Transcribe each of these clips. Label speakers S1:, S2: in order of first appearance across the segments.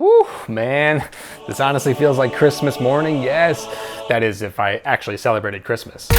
S1: Whew, man, this honestly feels like Christmas morning. Yes, that is if I actually celebrated Christmas.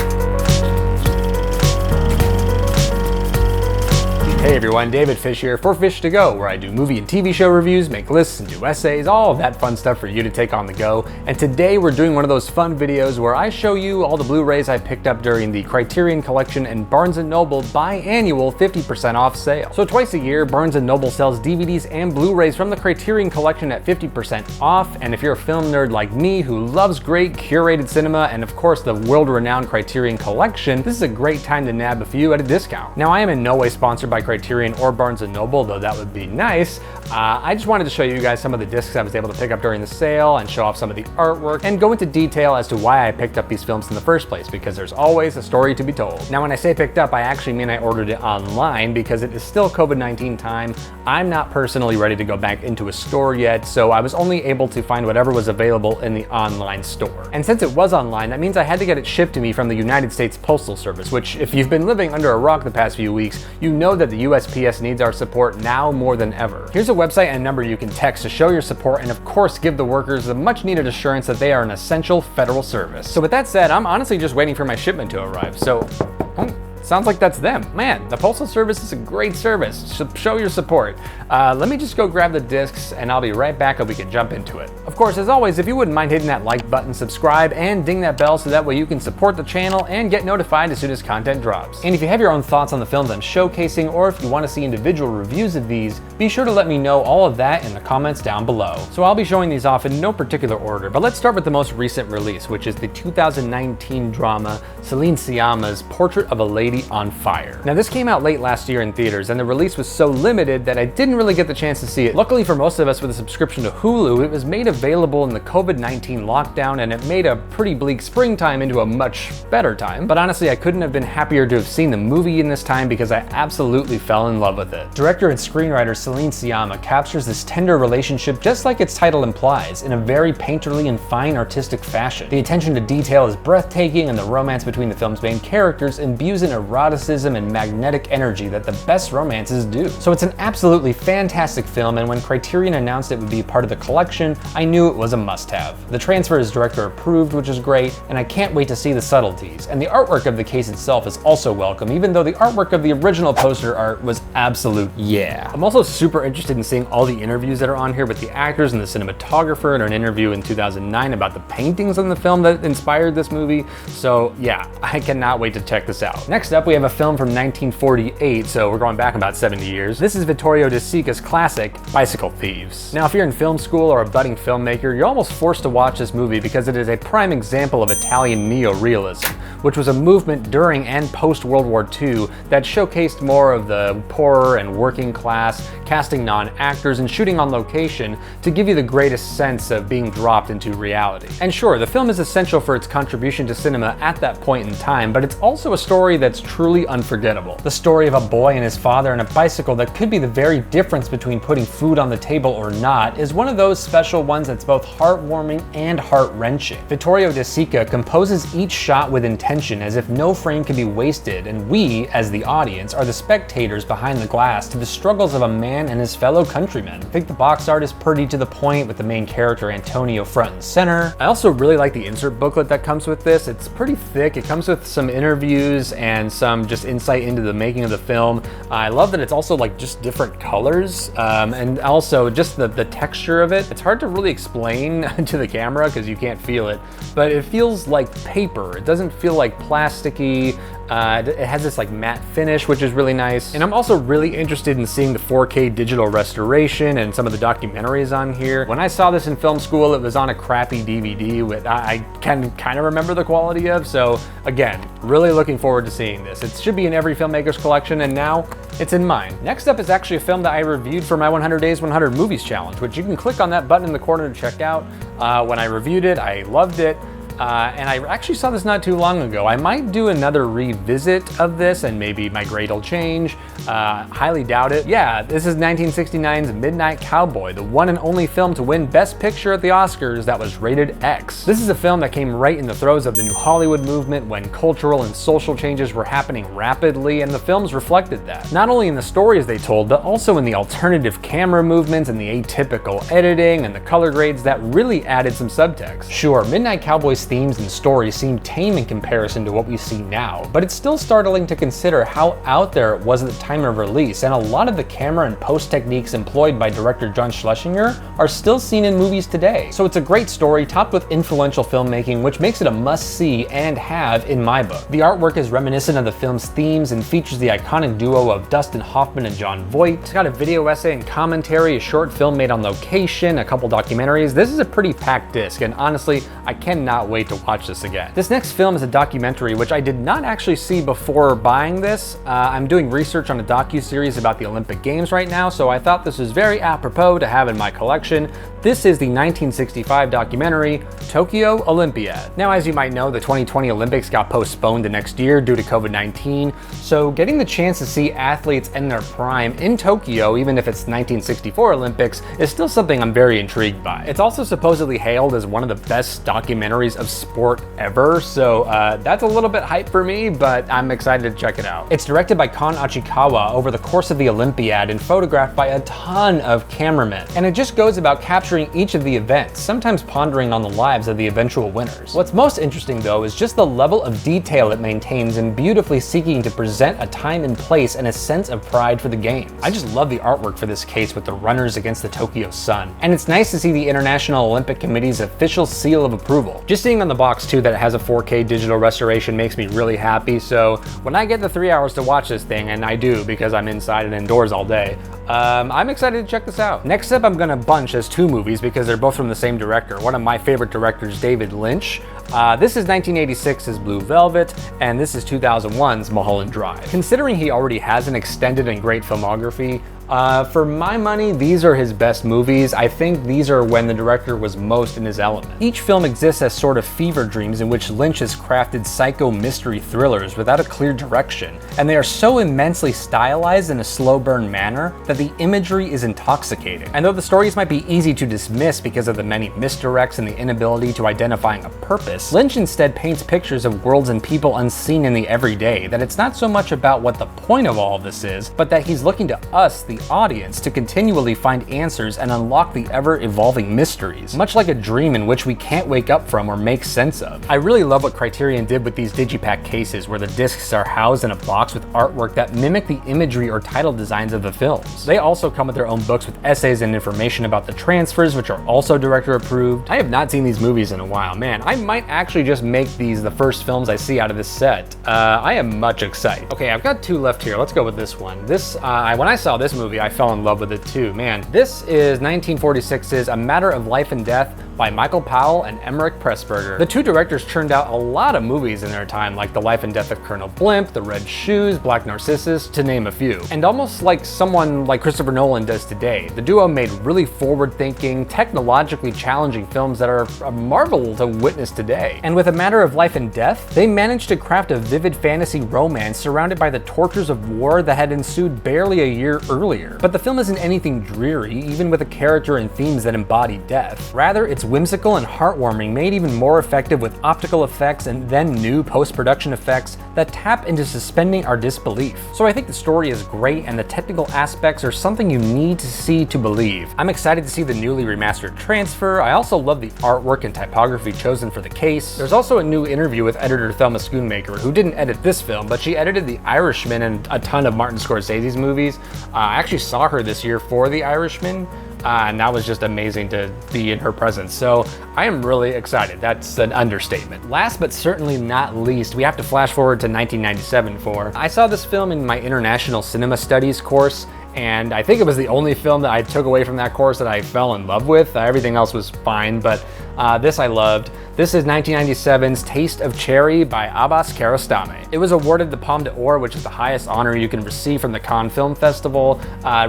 S1: Hey everyone, David Fisch here for Fisch to Go, where I do movie and TV show reviews, make lists and do essays, all of that fun stuff for you to take on the go. And today we're doing one of those fun videos where I show you all the Blu-rays I picked up during the Criterion Collection and Barnes & Noble biannual 50% off sale. So twice a year, Barnes & Noble sells DVDs and Blu-rays from the Criterion Collection at 50% off. And if you're a film nerd like me who loves great curated cinema and of course the world-renowned Criterion Collection, this is a great time to nab a few at a discount. Now I am in no way sponsored by Criterion or Barnes & Noble, though that would be nice. I just wanted to show you guys some of the discs I was able to pick up during the sale and show off some of the artwork and go into detail as to why I picked up these films in the first place, because there's always a story to be told. Now when I say picked up, I actually mean I ordered it online because it is still COVID-19 time. I'm not personally ready to go back into a store yet, so I was only able to find whatever was available in the online store. And since it was online, that means I had to get it shipped to me from the United States Postal Service, which if you've been living under a rock the past few weeks, you know that the USPS needs our support now more than ever. Here's a website and number you can text to show your support and of course give the workers the much needed assurance that they are an essential federal service. So with that said, I'm honestly just waiting for my shipment to arrive. So, sounds like that's them. Man, the Postal Service is a great service. So show your support. Let me just go grab the discs and I'll be right back and we can jump into it. Of course, as always, if you wouldn't mind hitting that like button, subscribe, and ding that bell so that way you can support the channel and get notified as soon as content drops. And if you have your own thoughts on the films I'm showcasing, or if you want to see individual reviews of these, be sure to let me know all of that in the comments down below. So I'll be showing these off in no particular order, but let's start with the most recent release, which is the 2019 drama Celine Sciamma's Portrait of a Lady on Fire. Now this came out late last year in theaters and the release was so limited that I didn't really get the chance to see it. Luckily for most of us with a subscription to Hulu, it was made available in the COVID-19 lockdown and it made a pretty bleak springtime into a much better time. But honestly, I couldn't have been happier to have seen the movie in this time because I absolutely fell in love with it. Director and screenwriter Celine Sciamma captures this tender relationship just like its title implies, in a very painterly and fine artistic fashion. The attention to detail is breathtaking and the romance between the film's main characters imbues an eroticism and magnetic energy that the best romances do. So it's an absolutely fantastic film, and when Criterion announced it would be part of the collection, I knew it was a must-have. The transfer is director approved, which is great, and I can't wait to see the subtleties. And the artwork of the case itself is also welcome, even though the artwork of the original poster art was absolute yeah. I'm also super interested in seeing all the interviews that are on here with the actors and the cinematographer, and an interview in 2009 about the paintings in the film that inspired this movie. So yeah, I cannot wait to check this out. Next up, we have a film from 1948, so we're going back about 70 years. This is Vittorio De Sica's classic, Bicycle Thieves. Now, if you're in film school or a budding filmmaker, you're almost forced to watch this movie because it is a prime example of Italian neo-realism, which was a movement during and post-World War II that showcased more of the poorer and working class, casting non-actors and shooting on location to give you the greatest sense of being dropped into reality. And sure, the film is essential for its contribution to cinema at that point in time, but it's also a story that's truly unforgettable. The story of a boy and his father and a bicycle that could be the very difference between putting food on the table or not is one of those special ones that's both heartwarming and heart-wrenching. Vittorio De Sica composes each shot with intention, as if no frame can be wasted, and we, as the audience, are the spectators behind the glass to the struggles of a man and his fellow countrymen. I think the box art is pretty to the point, with the main character Antonio front and center. I also really like the insert booklet that comes with this. It's pretty thick. It comes with some interviews and some just insight into the making of the film. I love that it's also like just different colors, and also just the texture of it. It's hard to really explain to the camera because you can't feel it, but it feels like paper. It doesn't feel like plasticky. It has this like matte finish, which is really nice. And I'm also really interested in seeing the 4K digital restoration and some of the documentaries on here. When I saw this in film school, it was on a crappy DVD with I can kind of remember the quality of, so again, really looking forward to seeing this. It should be in every filmmaker's collection, and now it's in mine. Next up is actually a film that I reviewed for my 100 Days, 100 Movies challenge, which you can click on that button in the corner to check out. When I reviewed it, I loved it. and I actually saw this not too long ago. I might do another revisit of this and maybe my grade will change. Highly doubt it. Yeah, this is 1969's Midnight Cowboy, the one and only film to win Best Picture at the Oscars that was rated X. This is a film that came right in the throes of the New Hollywood movement when cultural and social changes were happening rapidly, and the films reflected that. Not only in the stories they told, but also in the alternative camera movements and the atypical editing and the color grades that really added some subtext. Sure, Midnight Cowboy's themes and stories seem tame in comparison to what we see now, but it's still startling to consider how out there it was at the time of release, and a lot of the camera and post techniques employed by director John Schlesinger are still seen in movies today. So it's a great story topped with influential filmmaking, which makes it a must-see and have in my book. The artwork is reminiscent of the film's themes and features the iconic duo of Dustin Hoffman and Jon Voight. It's got a video essay and commentary, a short film made on location, a couple documentaries. This is a pretty packed disc, and honestly, I cannot wait to watch this again. This next film is a documentary, which I did not actually see before buying this. I'm doing research on a docu-series about the Olympic Games right now, so I thought this was very apropos to have in my collection. This is the 1965 documentary, Tokyo Olympiad. Now, as you might know, the 2020 Olympics got postponed to next year due to COVID-19, so getting the chance to see athletes in their prime in Tokyo, even if it's 1964 Olympics, is still something I'm very intrigued by. It's also supposedly hailed as one of the best documentaries of sport ever, so that's a little bit hype for me, but I'm excited to check it out. It's directed by Kon Achikawa over the course of the Olympiad and photographed by a ton of cameramen, and it just goes about capturing each of the events, sometimes pondering on the lives of the eventual winners. What's most interesting though is just the level of detail it maintains in beautifully seeking to present a time and place and a sense of pride for the games. I just love the artwork for this case with the runners against the Tokyo sun, and it's nice to see the International Olympic Committee's official seal of approval. Just seeing on the box too that it has a 4K digital restoration makes me really happy, so when I get the 3 hours to watch this thing, and I do because I'm inside and indoors all day, I'm excited to check this out. Next up, I'm gonna bunch as two movies because they're both from the same director, one of my favorite directors, David Lynch. This is 1986's Blue Velvet, and this is 2001's Mulholland Drive. Considering he already has an extended and great filmography, for my money, these are his best movies. I think these are when the director was most in his element. Each film exists as sort of fever dreams in which Lynch has crafted psycho mystery thrillers without a clear direction, and they are so immensely stylized in a slow burn manner that the imagery is intoxicating. And though the stories might be easy to dismiss because of the many misdirects and the inability to identifying a purpose, Lynch instead paints pictures of worlds and people unseen in the everyday, that it's not so much about what the point of all of this is, but that he's looking to us, the audience, to continually find answers and unlock the ever-evolving mysteries, much like a dream in which we can't wake up from or make sense of. I really love what Criterion did with these digipack cases, where the discs are housed in a box with artwork that mimic the imagery or title designs of the films. They also come with their own books with essays and information about the transfers, which are also director approved. I have not seen these movies in a while. Man, I might actually just make these the first films I see out of this set. I am much excited. Okay, I've got two left here. Let's go with this one. This, when I saw this movie, I fell in love with it too. Man, this is 1946's A Matter of Life and Death by Michael Powell and Emmerich Pressburger. The two directors churned out a lot of movies in their time, like The Life and Death of Colonel Blimp, The Red Shoes, Black Narcissus, to name a few. And almost like someone like Christopher Nolan does today, the duo made really forward-thinking, technologically challenging films that are a marvel to witness today. And with A Matter of Life and Death, they managed to craft a vivid fantasy romance surrounded by the tortures of war that had ensued barely a year earlier. But the film isn't anything dreary, even with a character and themes that embody death. Rather, it's whimsical and heartwarming, made even more effective with optical effects and then new post-production effects that tap into suspending our disbelief. So I think the story is great and the technical aspects are something you need to see to believe. I'm excited to see the newly remastered transfer. I also love the artwork and typography chosen for the case. There's also a new interview with editor Thelma Schoonmaker, who didn't edit this film, but she edited The Irishman and a ton of Martin Scorsese's movies. I actually saw her this year for The Irishman, and that was just amazing to be in her presence. So I am really excited. That's an understatement. Last but certainly not least, we have to flash forward to 1997 for. I saw this film in my International Cinema Studies course, and I think it was the only film that I took away from that course that I fell in love with. Everything else was fine, but this I loved. This is 1997's Taste of Cherry by Abbas Kiarostami. It was awarded the Palme d'Or, which is the highest honor you can receive from the Cannes Film Festival.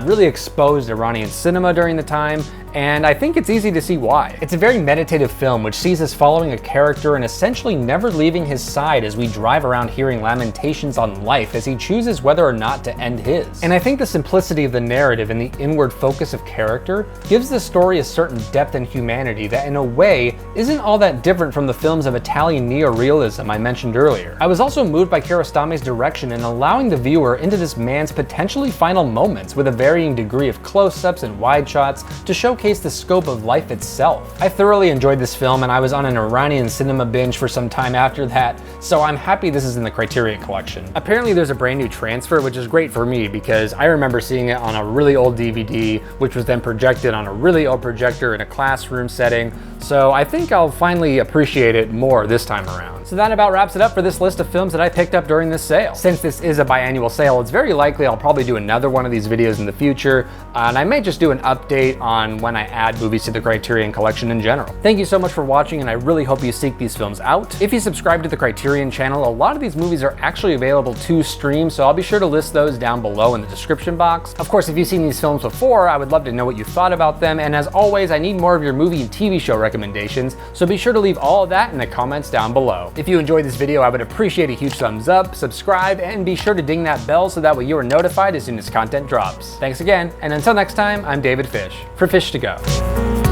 S1: Really exposed Iranian cinema during the time, and I think it's easy to see why. It's a very meditative film which sees us following a character and essentially never leaving his side as we drive around hearing lamentations on life as he chooses whether or not to end his. And I think the simplicity of the narrative and the inward focus of character gives the story a certain depth and humanity that in a way isn't all that different from the films of Italian neorealism I mentioned earlier. I was also moved by Kiarostame's direction in allowing the viewer into this man's potentially final moments with a varying degree of close-ups and wide shots to showcase the scope of life itself. I thoroughly enjoyed this film and I was on an Iranian cinema binge for some time after that, so I'm happy this is in the Criterion Collection. Apparently there's a brand new transfer, which is great for me because I remember seeing it on a really old DVD, which was then projected on a really old projector in a classroom setting, so I think I'll finally appreciate it more this time around. So that about wraps it up for this list of films that I picked up during this sale. Since this is a biannual sale, it's very likely I'll probably do another one of these videos in the future, and I may just do an update on when I add movies to the Criterion Collection in general. Thank you so much for watching, and I really hope you seek these films out. If you subscribe to the Criterion channel, a lot of these movies are actually available to stream, so I'll be sure to list those down below in the description box. Of course, if you've seen these films before, I would love to know what you thought about them, and as always, I need more of your movie and TV show recommendations, so be sure to leave all of that in the comments down below. If you enjoyed this video, I would appreciate a huge thumbs up, subscribe, and be sure to ding that bell so that way you are notified as soon as content drops. Thanks again, and until next time, I'm David Fisch for Fisch to Go.